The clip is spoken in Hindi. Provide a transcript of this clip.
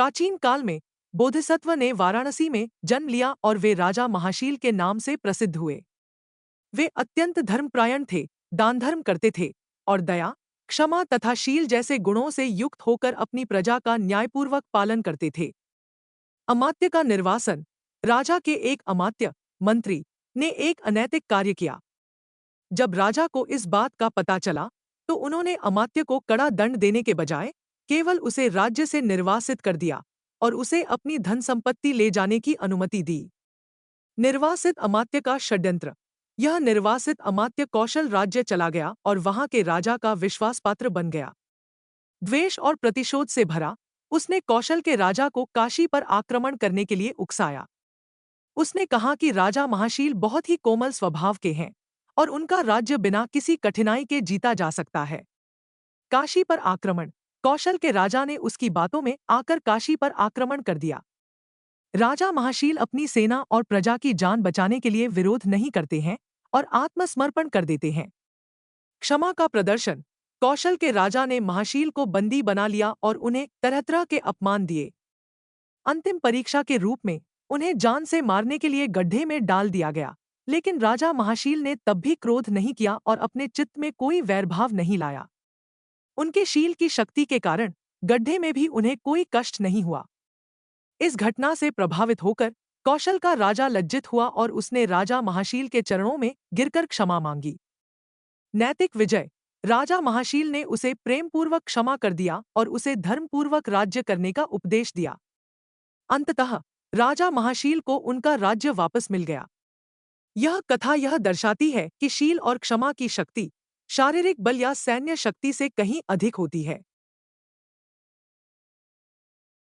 प्राचीन काल में बोधिसत्व ने वाराणसी में जन्म लिया और वे राजा महाशील के नाम से प्रसिद्ध हुए। वे अत्यंत धर्मपरायण थे, दान धर्म करते थे और दया, क्षमा तथा शील जैसे गुणों से युक्त होकर अपनी प्रजा का न्यायपूर्वक पालन करते थे। अमात्य का निर्वासन। राजा के एक अमात्य मंत्री ने एक अनैतिक कार्य किया। जब राजा को इस बात का पता चला तो उन्होंने अमात्य को कड़ा दंड देने के बजाय केवल उसे राज्य से निर्वासित कर दिया और उसे अपनी धन संपत्ति ले जाने की अनुमति दी। निर्वासित अमात्य का षड्यंत्र। यह निर्वासित अमात्य कौशल राज्य चला गया और वहां के राजा का विश्वासपात्र बन गया। द्वेष और प्रतिशोध से भरा, उसने कौशल के राजा को काशी पर आक्रमण करने के लिए उकसाया। उसने कहा कि राजा महाशील बहुत ही कोमल स्वभाव के हैं और उनका राज्य बिना किसी कठिनाई के जीता जा सकता है। काशी पर आक्रमण। कौशल के राजा ने उसकी बातों में आकर काशी पर आक्रमण कर दिया। राजा महाशील अपनी सेना और प्रजा की जान बचाने के लिए विरोध नहीं करते हैं और आत्मसमर्पण कर देते हैं। क्षमा का प्रदर्शन। कौशल के राजा ने महाशील को बंदी बना लिया और उन्हें तरह तरह के अपमान दिए। अंतिम परीक्षा के रूप में उन्हें जान से मारने के लिए गड्ढे में डाल दिया गया, लेकिन राजा महाशील ने तब भी क्रोध नहीं किया और अपने चित्त में कोई वैरभाव नहीं लाया। उनके शील की शक्ति के कारण गड्ढे में भी उन्हें कोई कष्ट नहीं हुआ। इस घटना से प्रभावित होकर कौशल का राजा लज्जित हुआ और उसने राजा महाशील के चरणों में गिरकर क्षमा मांगी। नैतिक विजय। राजा महाशील ने उसे प्रेमपूर्वक क्षमा कर दिया और उसे धर्मपूर्वक राज्य करने का उपदेश दिया। अंततः राजा महाशील को उनका राज्य वापस मिल गया। यह कथा यह दर्शाती है कि शील और क्षमा की शक्ति शारीरिक बल या सैन्य शक्ति से कहीं अधिक होती है।